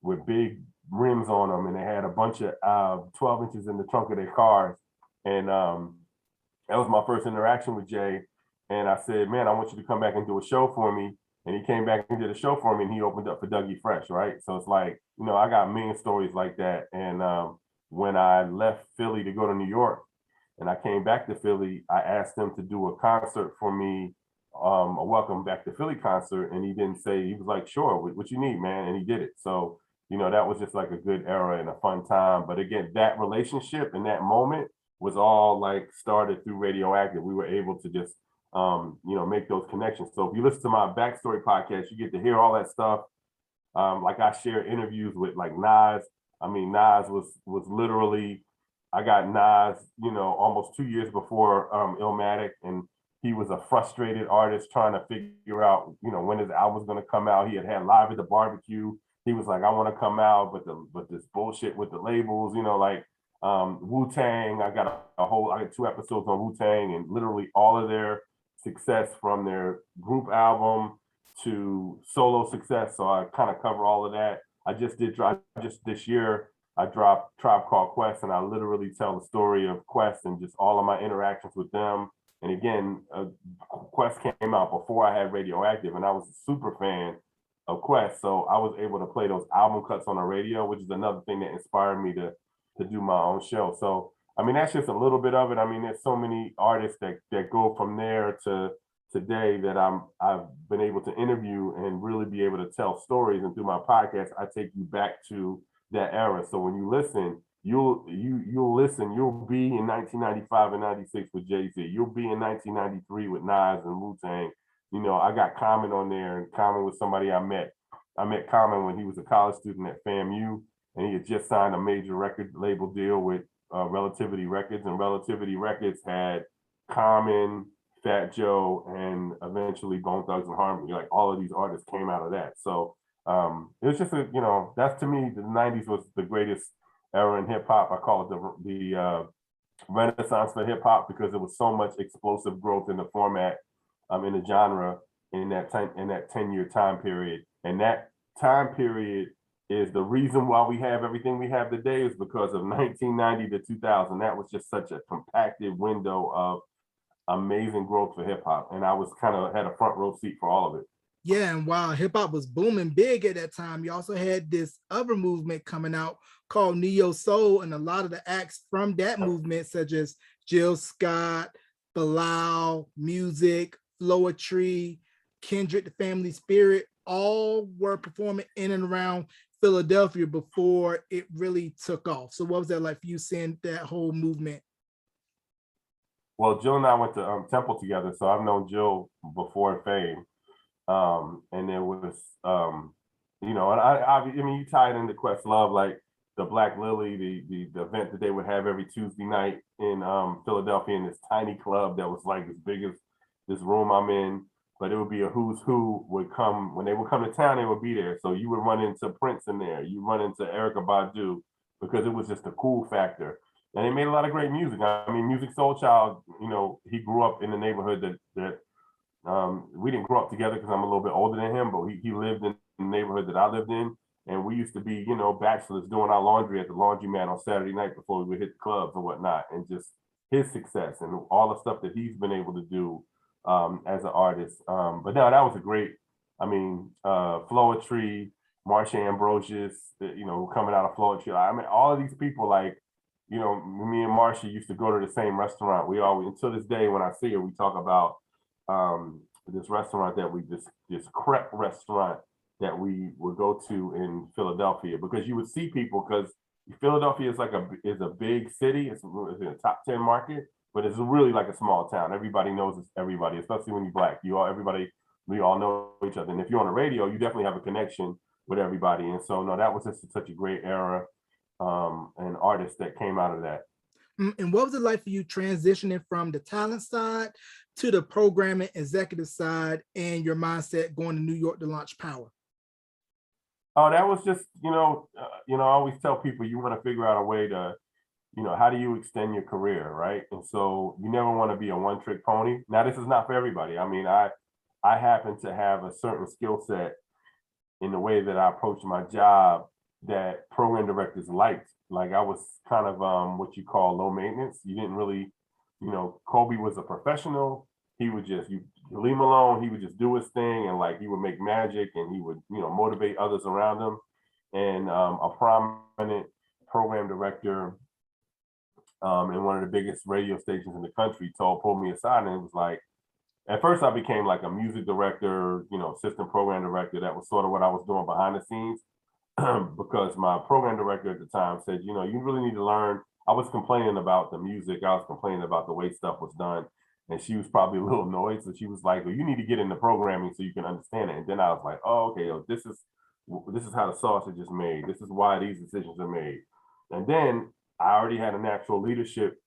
with big rims on them, and they had a bunch of 12 inches in the trunk of their cars. And that was my first interaction with Jay. And I said, man, I want you to come back and do a show for me. And he came back and did a show for me, and he opened up for Dougie Fresh, right? So it's like, I got a million stories like that. And when I left Philly to go to New York, and I came back to Philly, I asked him to do a concert for me, a Welcome Back to Philly concert. And he didn't say, he was like, sure, what you need, man? And he did it. So, that was just like a good era and a fun time. But again, that relationship and that moment was all like started through Radioactive. We were able to just make those connections. So if you listen to my Backstory podcast, you get to hear all that stuff. Like I share interviews with like Nas. I mean, Nas was literally, I got Nas, almost 2 years before Illmatic, and he was a frustrated artist trying to figure out, when his album was going to come out. He had Live at the Barbecue. He was like, I want to come out, but this bullshit with the labels, Wu-Tang. I got 2 episodes on Wu-Tang, and literally all of their success from their group album to solo success. So I kind of cover all of that. Just this year, I dropped Tribe Called Quest, and I literally tell the story of Quest and just all of my interactions with them. And again, Quest came out before I had Radioactive, and I was a super fan of Quest. So I was able to play those album cuts on the radio, which is another thing that inspired me to do my own show. So, I mean, that's just a little bit of it. I mean, there's so many artists that go from there to today that I've been able to interview and really be able to tell stories. And through my podcast, I take you back to that era. So when you listen, you'll listen. You'll be in 1995 and 96 with Jay-Z. You'll be in 1993 with Nas and Wu-Tang. You know, I got Common on there, and Common was somebody I met. I met Common when he was a college student at FAMU, and he had just signed a major record label deal with Relativity Records, and Relativity Records had Common, Fat Joe, and eventually Bone Thugs and Harmony. Like all of these artists came out of that. So it was just you know, that's to me, the '90s was the greatest era in hip hop. I call it the renaissance for hip hop because there was so much explosive growth in the format, in the genre in that 10-year time period. And that time period is the reason why we have everything we have today is because of 1990 to 2000. That was just such a compacted window of amazing growth for hip hop. And I was kind of had a front row seat for all of it. Yeah, and while hip hop was booming big at that time, you also had this other movement coming out called Neo Soul, and a lot of the acts from that movement, such as Jill Scott, Bilal, Music, Floetry, Kendrick, the Family Spirit, all were performing in and around Philadelphia before it really took off. So what was that like for you seeing that whole movement? Well, Jill and I went to Temple together, so I've known Jill before Fame. And there was, you know, and I mean, you tie it into Questlove, like the Black Lily, the event that they would have every Tuesday night in Philadelphia in this tiny club that was like as big as this room I'm in. But it would be a who's who would come when they would come to town. They would be there. So you would run into Prince in there. You run into Erykah Badu because it was just a cool factor. And they made a lot of great music. I mean, Music Soul Child, you know, he grew up in the neighborhood that we didn't grow up together because I'm a little bit older than him, but he lived in the neighborhood that I lived in. And we used to be, you know, bachelors doing our laundry at the laundromat on Saturday night before we would hit the clubs and whatnot. And just his success and all the stuff that he's been able to do as an artist. But no, that was a great, I mean, Floetry, Marsha Ambrosius, you know, coming out of Floetry. I mean, all of these people, like, you know, me and Marsha used to go to the same restaurant. We always, until this day, when I see her, we talk about this restaurant that this crepe restaurant that we would go to in Philadelphia, because you would see people, because Philadelphia is a big city. It's in a top 10 market, but it's really like a small town. Everybody knows everybody, especially when you're Black. We all know each other. And if you're on the radio, you definitely have a connection with everybody. And so, no, that was just such a great era and artists that came out of that. And what was it like for you transitioning from the talent side to the programming executive side and your mindset going to New York to launch Power? Oh, that was just, I always tell people you want to figure out a way to, how do you extend your career, right? And so you never want to be a one-trick pony. Now, this is not for everybody. I mean, I happen to have a certain skill set in the way that I approach my job that program directors liked. Like I was kind of what you call low maintenance. You didn't really, Colby was a professional. He would just, you leave him alone. He would just do his thing, and like he would make magic, and he would, motivate others around him. And a prominent program director in one of the biggest radio stations in the country pulled me aside, and it was like, at first I became like a music director, assistant program director. That was sort of what I was doing behind the scenes. Because my program director at the time said, you really need to learn. I was complaining about the music. I was complaining about the way stuff was done. And she was probably a little annoyed. So she was like, well, you need to get into programming so you can understand it. And then I was like, oh, okay, this is how the sausage is made. This is why these decisions are made. And then I already had a natural leadership,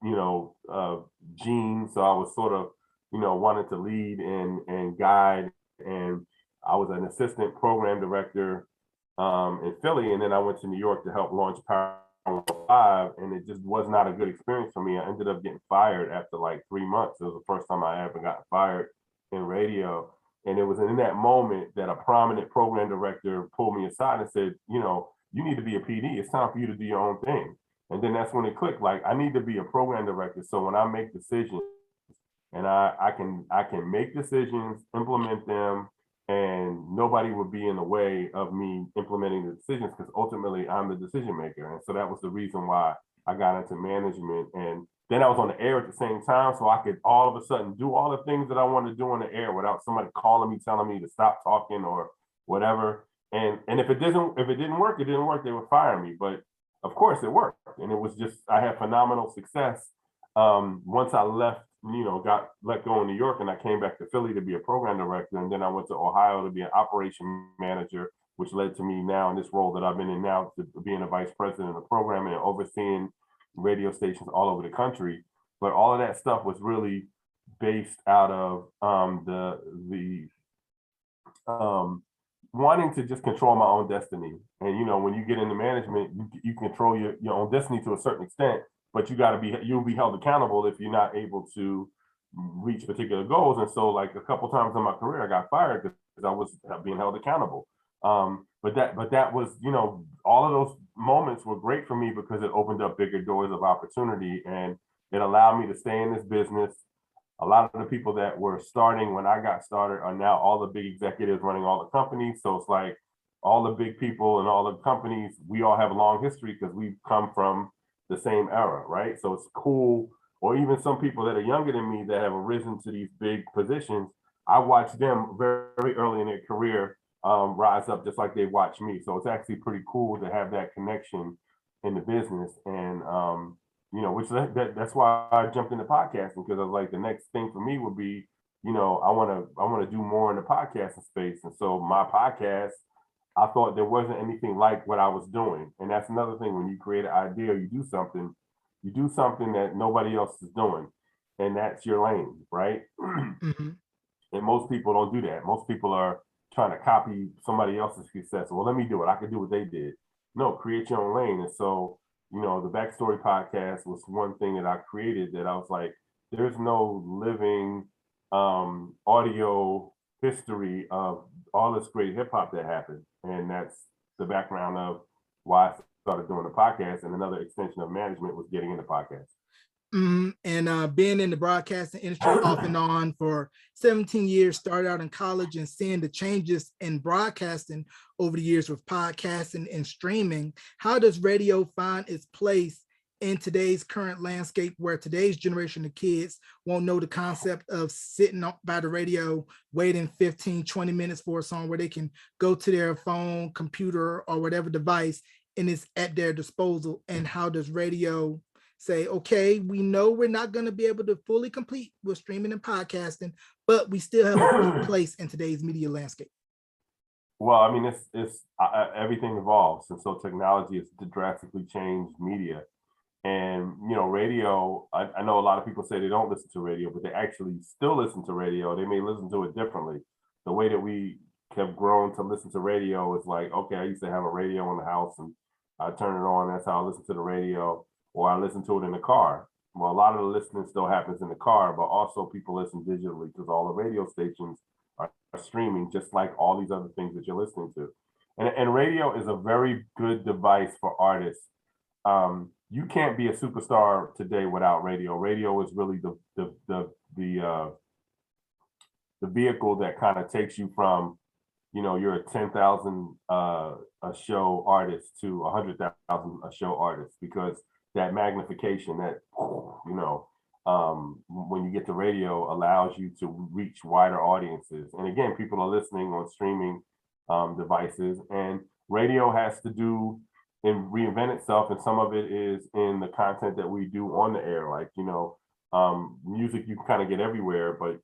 gene. So I was sort of, wanted to lead and guide. And I was an assistant program director in Philly, and then I went to New York to help launch Power 5, and it just was not a good experience for me. I ended up getting fired after like 3 months. It was the first time I ever got fired in radio, and it was in that moment that a prominent program director pulled me aside and said, you need to be a PD. It's time for you to do your own thing. And then that's when it clicked. Like, I need to be a program director, so when I make decisions, and I can make decisions, implement them, and nobody would be in the way of me implementing the decisions, because ultimately I'm the decision maker. And so that was the reason why I got into management. And then I was on the air at the same time, so I could all of a sudden do all the things that I wanted to do on the air without somebody calling me, telling me to stop talking or whatever. And if it didn't work, it didn't work. They would fire me. But of course it worked. And it was just, I had phenomenal success once I left got let go in New York, and I came back to Philly to be a program director, and then I went to Ohio to be an operation manager, which led to me now in this role that I've been in now to being a vice president of programming and overseeing radio stations all over the country. But all of that stuff was really based out of the wanting to just control my own destiny. And when you get into management, you control your own destiny to a certain extent, but you'll be held accountable if you're not able to reach particular goals. And so, like, a couple times in my career, I got fired because I was being held accountable. But that was, all of those moments were great for me because it opened up bigger doors of opportunity, and it allowed me to stay in this business. A lot of the people that were starting when I got started are now all the big executives running all the companies. So it's like all the big people and all the companies, we all have a long history because we've come from the same era, right? So it's cool. Or even some people that are younger than me that have arisen to these big positions, I watched them very, very early in their career rise up just like they watched me. So it's actually pretty cool to have that connection in the business. And which that's why I jumped into podcasting, because I was like, the next thing for me would be, I want to do more in the podcasting space. And so my podcast, I thought there wasn't anything like what I was doing. And that's another thing, when you create an idea, you do something that nobody else is doing, and that's your lane, right? Mm-hmm. And most people don't do that. Most people are trying to copy somebody else's success. Well, let me do it. I can do what they did. No, create your own lane. And so, the Backstory podcast was one thing that I created that I was like, there's no living audio history of all this great hip hop that happened. And that's the background of why I started doing the podcast. And another extension of management was getting into podcasts. Mm-hmm. And being in the broadcasting industry off and on for 17 years, started out in college, and seeing the changes in broadcasting over the years with podcasting and streaming, how does radio find its place in today's current landscape, where today's generation of kids won't know the concept of sitting by the radio, waiting 15, 20 minutes for a song, where they can go to their phone, computer, or whatever device, and it's at their disposal? And how does radio say, okay, we know we're not going to be able to fully compete with streaming and podcasting, but we still have a place in today's media landscape? Well, I mean, it's everything evolves, and so technology has drastically changed media. And radio, I know a lot of people say they don't listen to radio, but they actually still listen to radio. They may listen to it differently. The way that we have grown to listen to radio is like, okay, I used to have a radio in the house and I turn it on. That's how I listen to the radio. Or I listen to it in the car. Well, a lot of the listening still happens in the car, but also people listen digitally because all the radio stations are streaming, just like all these other things that you're listening to. And radio is a very good device for artists. You can't be a superstar today without radio. Radio is really the vehicle that kind of takes you from, you're a 10,000 a show artist to 100,000 a show artist, because that magnification, that when you get to radio, allows you to reach wider audiences. And again, people are listening on streaming devices, and radio has to do and reinvent itself. And some of it is in the content that we do on the air, like music you can kind of get everywhere, but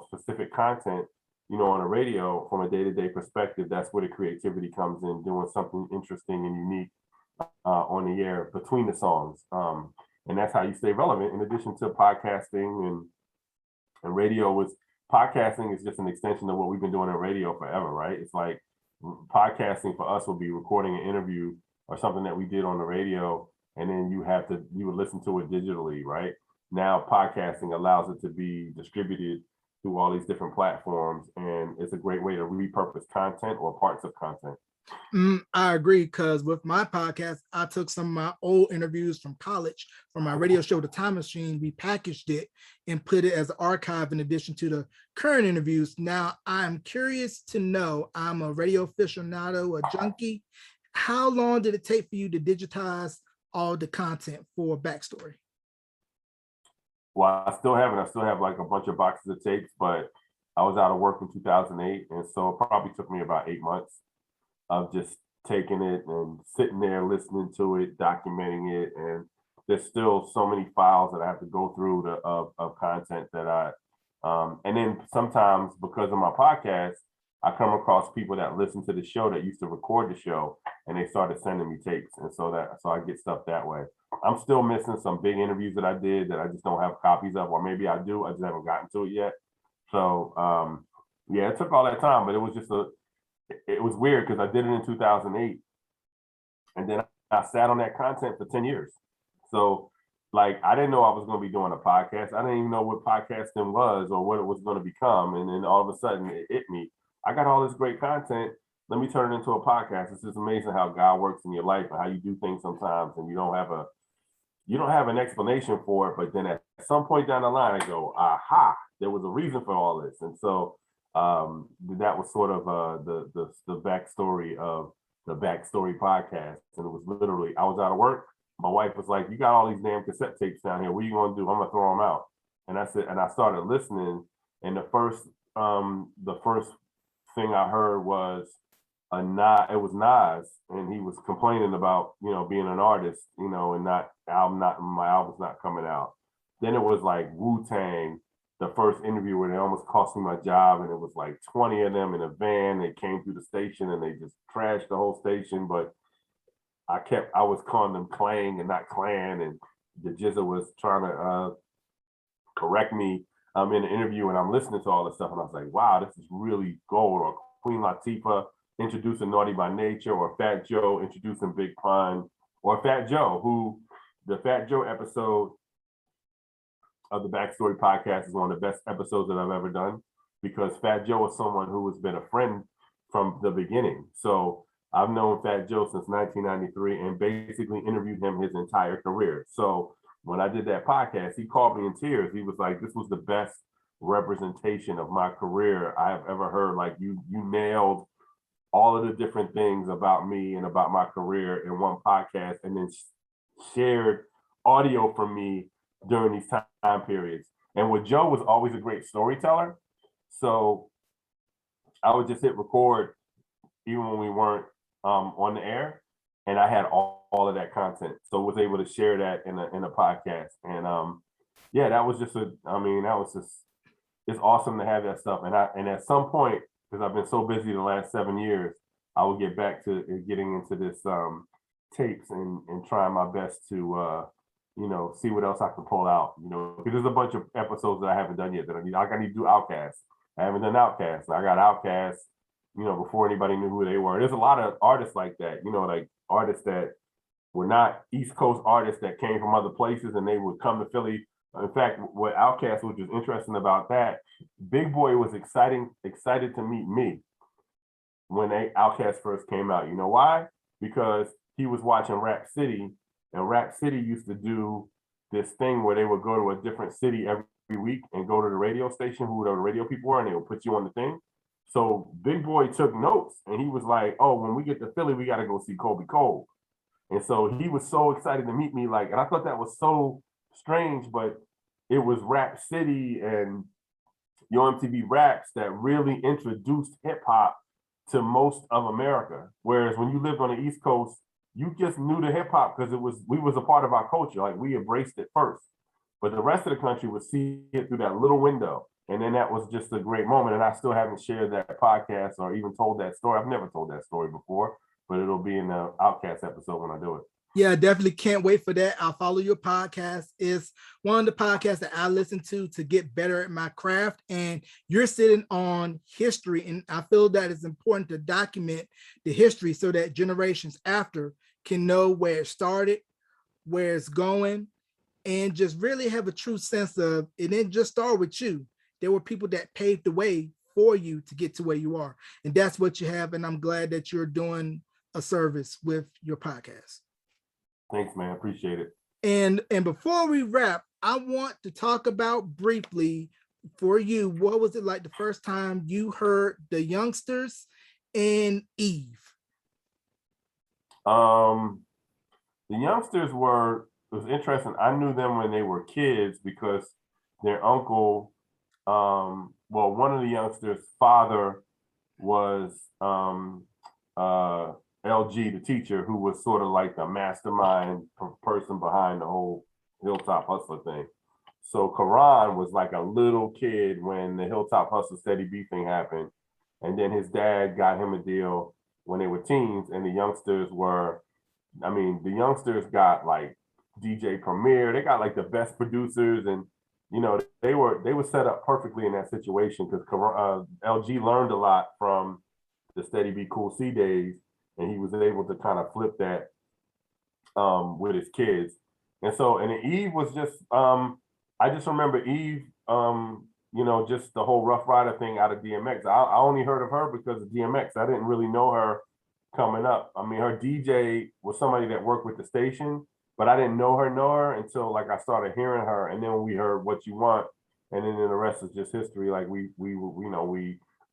specific content, on a radio, from a day-to-day perspective, that's where the creativity comes in, doing something interesting and unique on the air between the songs. And that's how you stay relevant, in addition to podcasting and radio. Podcasting is just an extension of what we've been doing in radio forever, right? It's like podcasting for us will be recording an interview or something that we did on the radio, and then you would listen to it digitally, right? Now podcasting allows it to be distributed through all these different platforms, and it's a great way to repurpose content or parts of content. I agree, because with my podcast, I took some of my old interviews from college, from my radio show, The Time Machine. We packaged it and put it as an archive in addition to the current interviews. Now, I'm curious to know, I'm a radio aficionado, a junkie. How long did it take for you to digitize all the content for Backstory? Well, I still have it. I still have like a bunch of boxes of tapes, but I was out of work in 2008. And so it probably took me about 8 months of just taking it and sitting there listening to it, documenting it. And there's still so many files that I have to go through of content that and then sometimes because of my podcast, I come across people that listen to the show that used to record the show, and they started sending me tapes, and so I get stuff that way. I'm still missing some big interviews that I did that I just don't have copies of, or maybe I do, I just haven't gotten to it yet. So yeah, it took all that time, but it was just it was weird because I did it in 2008, and then I sat on that content for 10 years. So like, I didn't know I was going to be doing a podcast. I didn't even know what podcasting was or what it was going to become. And then all of a sudden it hit me. I got all this great content. Let me turn it into a podcast. It's just amazing how God works in your life and how you do things sometimes, and you don't have an explanation for it. But then at some point down the line, I go, aha, there was a reason for all this. And so that was sort of the backstory of the Backstory podcast. And it was literally, I was out of work. My wife was like, you got all these damn cassette tapes down here. What are you going to do? I'm going to throw them out. And I said, and I started listening. And the first thing I heard was it was Nas, and he was complaining about, being an artist, and my album's not coming out. Then it was like Wu-Tang, the first interview where they almost cost me my job, and it was like 20 of them in a van. They came through the station and they just trashed the whole station, but I was calling them Clang and not Clan, and the Jizza was trying to correct me in the interview, and I'm listening to all this stuff, and I was like, wow, this is really gold. Or Queen Latifah introducing Naughty by Nature, or Fat Joe introducing Big Pun, or Fat Joe, who the Fat Joe episode of the Backstory podcast is one of the best episodes that I've ever done, because Fat Joe is someone who has been a friend from the beginning. So I've known Fat Joe since 1993 and basically interviewed him his entire career. So when I did that podcast, he called me in tears. He was like, this was the best representation of my career I have ever heard. Like, you nailed all of the different things about me and about my career in one podcast, and then shared audio from me during these time periods. And with Joe was always a great storyteller. So I would just hit record even when we weren't on the air, and I had all of that content, so was able to share that in a podcast. And yeah, that was just it's awesome to have that stuff. And at some point, because I've been so busy the last 7 years, I will get back to getting into this tapes and trying my best to see what else I can pull out, because there's a bunch of episodes that I haven't done yet that I need to do. Outcast, I haven't done Outcast. I got Outcast before anybody knew who they were. There's a lot of artists like that, like artists that were not East Coast artists that came from other places, and they would come to Philly. In fact, what Outkast, which was interesting about that, Big Boy was excited to meet me when Outkast first came out. You know why? Because he was watching Rap City, and Rap City used to do this thing where they would go to a different city every week and go to the radio station, who the radio people were, and they would put you on the thing. So Big Boy took notes, and he was like, oh, when we get to Philly, we got to go see Colby Colb. And so he was so excited to meet me, and I thought that was so strange, but it was Rap City and Yo MTV Raps that really introduced hip hop to most of America. Whereas when you lived on the East Coast, you just knew the hip hop because we was a part of our culture. Like, we embraced it first, but the rest of the country would see it through that little window. And then that was just a great moment. And I still haven't shared that podcast or even told that story. I've never told that story before, but it'll be in the Outcast episode when I do it. Yeah, definitely can't wait for that. I'll follow your podcast. It's one of the podcasts that I listen to get better at my craft. And you're sitting on history. And I feel that it's important to document the history so that generations after can know where it started, where it's going, and just really have a true sense of it didn't just start with you. There were people that paved the way for you to get to where you are. And that's what you have. And I'm glad that you're doing a service with your podcast. Thanks, man. Appreciate it. And before we wrap, I want to talk about briefly for you, what was it like the first time you heard the Youngsters and Eve? The Youngsters it was interesting. I knew them when they were kids because their uncle, one of the Youngsters' father was LG, the teacher, who was sort of like the mastermind person behind the whole Hilltop Hustler thing. So Karan was like a little kid when the Hilltop Hustler Steady B thing happened. And then his dad got him a deal when they were teens, and the youngsters got like DJ Premier. They got like the best producers, and they were set up perfectly in that situation because LG learned a lot from the Steady Be Cool C days, and he was able to kind of flip that with his kids. And Eve was just I just remember Eve, just the whole Rough Rider thing out of DMX. I only heard of her because of DMX. I didn't really know her coming up. I mean, her DJ was somebody that worked with the station, but I didn't know her until like I started hearing her, and then we heard What You Want, and then the rest is just history. Like we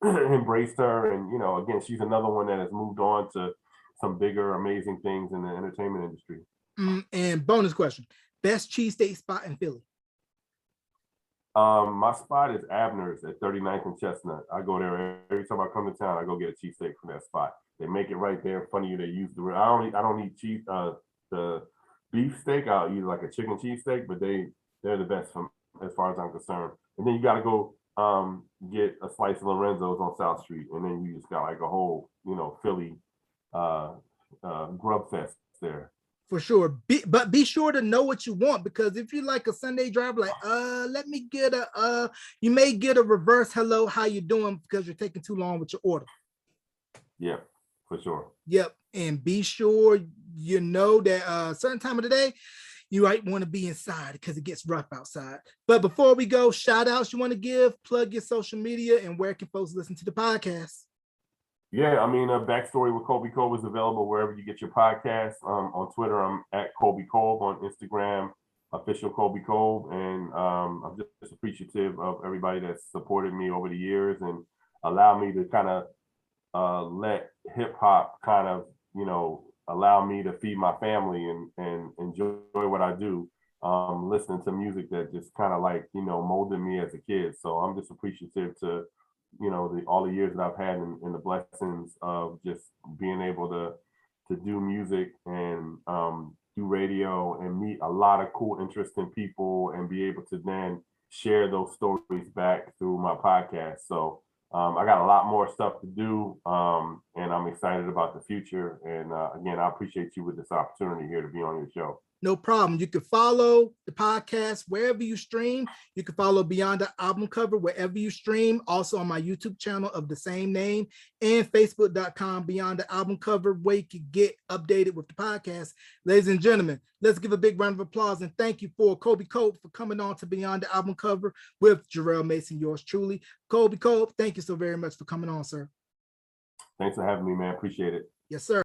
embraced her, and again, she's another one that has moved on to some bigger, amazing things in the entertainment industry. And bonus question: best cheesesteak spot in Philly? My spot is Abner's at 39th and Chestnut. I go there every time I come to town. I go get a cheesesteak from that spot. They make it right there in front of you. They use I don't eat cheese. The beef steak. I'll eat like a chicken cheesesteak, but they're the best as far as I'm concerned. And then you got to go get a slice of Lorenzo's on South Street, and then you just got like a whole Philly grub fest there. For sure. But be sure to know what you want, because if you like a Sunday drive, like let me get you may get a reverse hello, how you doing, because you're taking too long with your order. Yeah, for sure. Yep. And be sure that certain time of the day you might want to be inside because it gets rough outside. But before we go, shout outs you want to give, plug your social media, and where can folks listen to the podcast? Yeah, I mean, Backstory with Colby Colb is available wherever you get your podcasts. On Twitter, I'm at Colby Colb. On Instagram, official Colby Colb. And I'm just appreciative of everybody that's supported me over the years and allowed me to kind of let hip hop kind of, allow me to feed my family and enjoy what I do. Listening to music that just kind of like, molded me as a kid. So I'm just appreciative to all the years that I've had and the blessings of just being able to do music and do radio and meet a lot of cool, interesting people and be able to then share those stories back through my podcast. So I got a lot more stuff to do, and I'm excited about the future. And again, I appreciate you with this opportunity here to be on your show. No problem. You can follow the podcast wherever you stream. You can follow Beyond the Album Cover wherever you stream. Also on my YouTube channel of the same name, and Facebook.com Beyond the Album Cover, where you can get updated with the podcast. Ladies and gentlemen, let's give a big round of applause and thank you for Colby Colb for coming on to Beyond the Album Cover with Jarrell Mason, yours truly. Colby Colb, thank you so very much for coming on, sir. Thanks for having me, man. Appreciate it. Yes, sir.